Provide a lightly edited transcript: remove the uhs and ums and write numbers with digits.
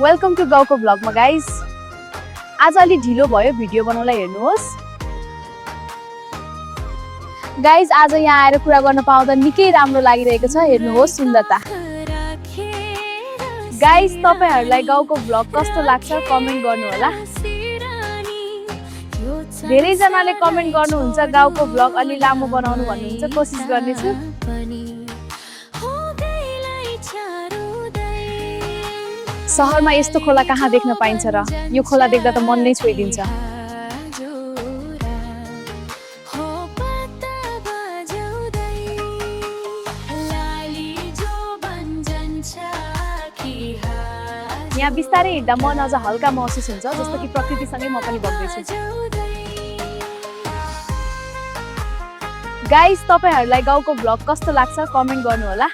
Welcome to गाउँको ब्लगमा guys. आज अलि ढिलो भयो भिडियो बनाउनलाई हेर्नुहोस्। गाइस आज यहाँ आएर कुरा गर्न पाउँदा निकै राम्रो लागिरहेको छ। हेर्नुहोस् सुन्दरता। गाइस तपाईहरुलाई गाउँको ब्लग कस्तो लाग्छ कमेन्ट गर्नु होला। धेरै जनाले कमेन्ट गर्नुहुन्छ गाउँको ब्लग अलि लामो बनाउनु भन्नुहुन्छ, कोसिस गर्नेछु। शहरमा यस्तो खोला कहाँ देख्न पाइन्छ र? यो खोला देख्दा त मन नै छोइदिन्छ। यहाँ बिस्तारै हिँड्दा मन अझ हल्का महसुस हुन्छ, जस्तो कि प्रकृतिसँगै म पनि बग्दैछु। गाइस तपाईहरुलाई गाउँको ब्लग कस्तो लाग्छ कमेन्ट गर्नु होला।